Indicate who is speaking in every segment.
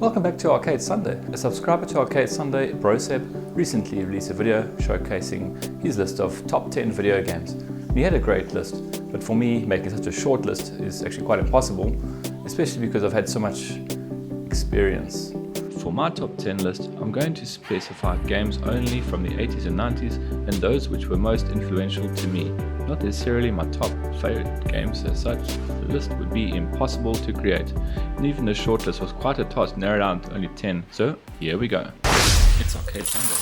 Speaker 1: Welcome back to Arcade Sunday. A subscriber to Arcade Sunday, Broseb, recently released a video showcasing his list of top 10 video games. And he had a great list, but for me, making such a short list is actually quite impossible, especially because I've had so much experience. For my top 10 list, I'm going to specify games only from the 80s and 90s and those which were most influential to me, not necessarily my top favorite games as such. The list would be impossible to create, and even the short list was quite a task, narrowed down to only 10, so here we go. It's Arcade Sunday.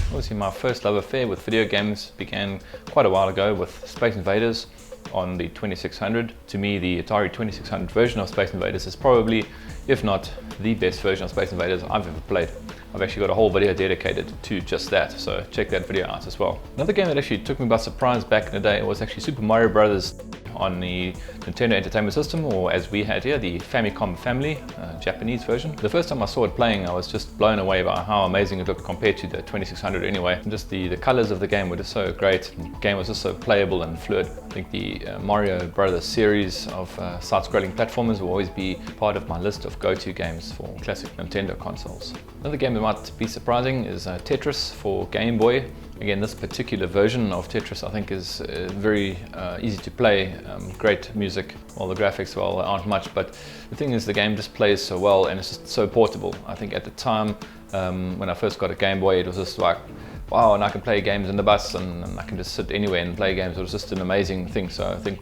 Speaker 1: Obviously my first love affair with video games began quite a while ago with Space Invaders on the 2600. To me, the Atari 2600 version of Space Invaders is probably, if not the best version of Space Invaders I've ever played. I've actually got a whole video dedicated to just that, so check that video out as well. Another game that actually took me by surprise back in the day was actually Super Mario Bros. On the Nintendo Entertainment System, or as we had here, the Famicom Family, Japanese version. The first time I saw it playing, I was just blown away by how amazing it looked compared to the 2600 anyway. And just the colors of the game were just so great. The game was just so playable and fluid. I think the Mario Brothers series of side-scrolling platformers will always be part of my list of go-to games for classic Nintendo consoles. Another game that might be surprising is Tetris for Game Boy. Again, this particular version of Tetris I think is very easy to play, great music. Well, the graphics, well, aren't much, but the thing is the game just plays so well and it's just so portable. I think at the time when I first got a Game Boy, it was just like, wow, and I can play games in the bus and I can just sit anywhere and play games. It was just an amazing thing. So I think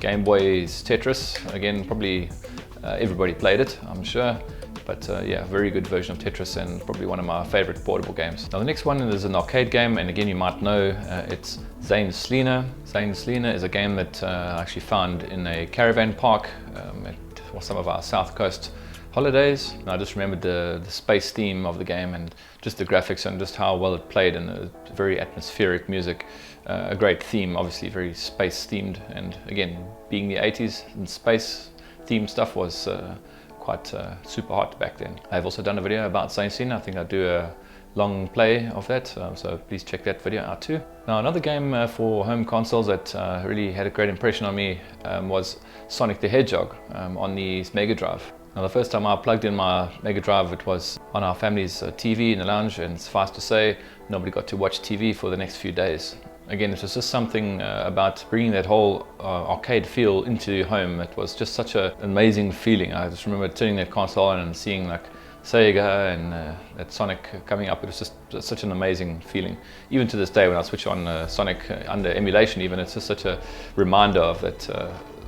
Speaker 1: Game Boy's Tetris, again, probably everybody played it, I'm sure. But yeah, very good version of Tetris and probably one of my favorite portable games. Now the next one is an arcade game, and again you might know it's Zane Sleena. Zane Sleena is a game that I actually found in a caravan park at some of our South Coast holidays. And I just remembered the space theme of the game and just the graphics and just how well it played, and the very atmospheric music. A great theme, obviously very space themed, and again, being the 80s and space themed stuff was quite super hot back then. I've also done a video about Zane Sleena. I think I'll do a long play of that, so please check that video out too. Now another game for home consoles that really had a great impression on me was Sonic the Hedgehog on the Mega Drive. Now the first time I plugged in my Mega Drive, it was on our family's TV in the lounge, and suffice to say, nobody got to watch TV for the next few days. Again, it was just something about bringing that whole arcade feel into home. It was just such an amazing feeling. I just remember turning that console on and seeing like Sega and that Sonic coming up. It was just such an amazing feeling. Even to this day, when I switch on Sonic under emulation, even, it's just such a reminder of that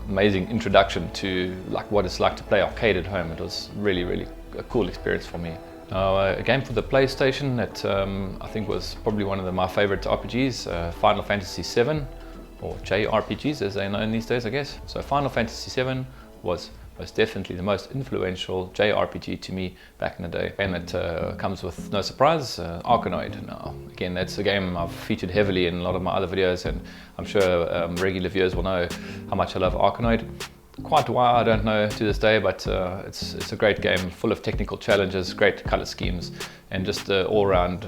Speaker 1: amazing introduction to like what it's like to play arcade at home. It was really, really a cool experience for me. A game for the PlayStation that I think was probably one of my favorite RPGs, Final Fantasy VII, or JRPGs as they're known these days, I guess. So Final Fantasy VII was most definitely the most influential JRPG to me back in the day. And that comes with no surprise, Arkanoid. Now, again, that's a game I've featured heavily in a lot of my other videos, and I'm sure regular viewers will know how much I love Arkanoid. Quite why, I don't know to this day, but it's a great game, full of technical challenges, great color schemes, and just all-round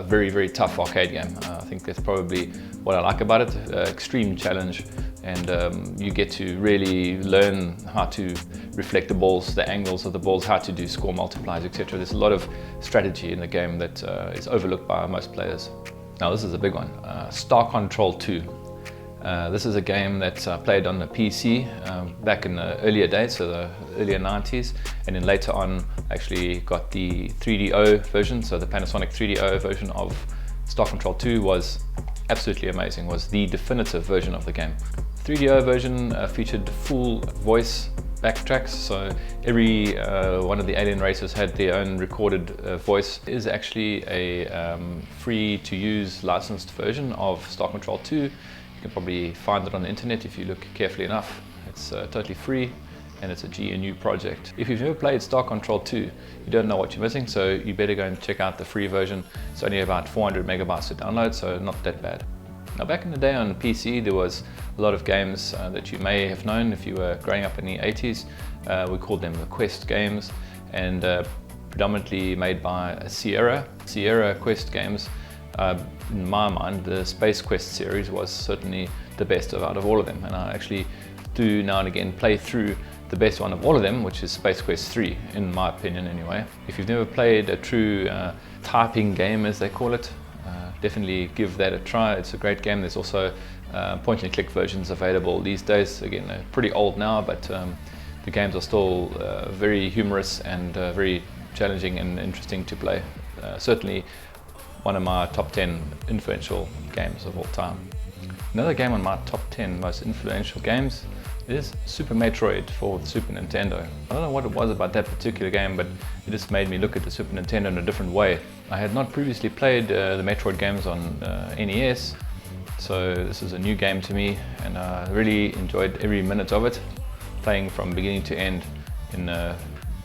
Speaker 1: very, very tough arcade game. I think that's probably what I like about it, extreme challenge, and you get to really learn how to reflect the balls, the angles of the balls, how to do score multipliers, etc. There's a lot of strategy in the game that is overlooked by most players. Now this is a big one, Star Control 2. This is a game that I played on the PC back in the earlier days, so the earlier 90s, and then later on actually got the 3DO version, so the Panasonic 3DO version of Star Control 2 was absolutely amazing, was the definitive version of the game. 3DO version featured full voice backtracks, so every one of the alien races had their own recorded voice. It is actually a free to use licensed version of Star Control 2. You can probably find it on the internet if you look carefully enough. It's totally free and it's a GNU project. If you've never played Star Control 2, you don't know what you're missing, so you better go and check out the free version. It's only about 400 megabytes to download, so not that bad. Now back in the day on PC, there was a lot of games that you may have known if you were growing up in the 80s. We called them the Quest games, and predominantly made by Sierra Quest games. In my mind, the Space Quest series was certainly the best out of all of them, and I actually do now and again play through the best one of all of them, which is Space Quest 3, in my opinion anyway. If you've never played a true typing game, as they call it, definitely give that a try. It's a great game. There's also point and click versions available these days. Again, they're pretty old now, but the games are still very humorous and very challenging and interesting to play. Certainly one of my top 10 influential games of all time. Another game on my top 10 most influential games is Super Metroid for the Super Nintendo. I don't know what it was about that particular game, but it just made me look at the Super Nintendo in a different way. I had not previously played the Metroid games on NES, so this is a new game to me, and I really enjoyed every minute of it, playing from beginning to end in a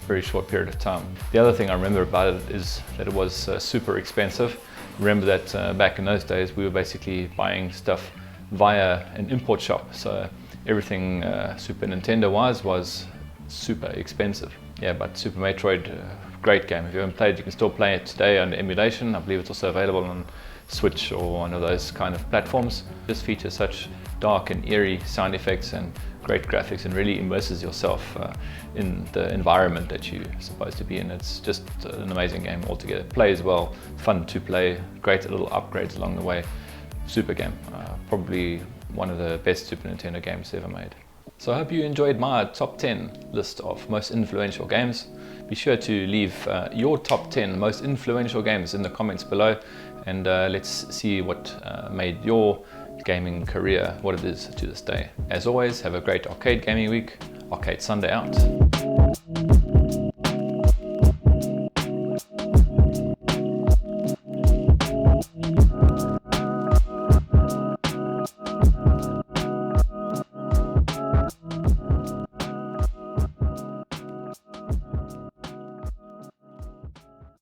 Speaker 1: very short period of time. The other thing I remember about it is that it was super expensive. Remember that back in those days we were basically buying stuff via an import shop, so everything Super Nintendo was super expensive. Yeah, but Super Metroid, great game. If you haven't played, you can still play it today on emulation. I believe it's also available on Switch or one of those kind of platforms. This features such dark and eerie sound effects and great graphics, and really immerses yourself in the environment that you're supposed to be in. It's just an amazing game altogether. Plays well, fun to play, great little upgrades along the way. Super game, probably one of the best Super Nintendo games ever made. So I hope you enjoyed my top 10 list of most influential games. Be sure to leave your top 10 most influential games in the comments below, and let's see what made your gaming career what it is to this day. As always, have a great arcade gaming week. Arcade Sunday out.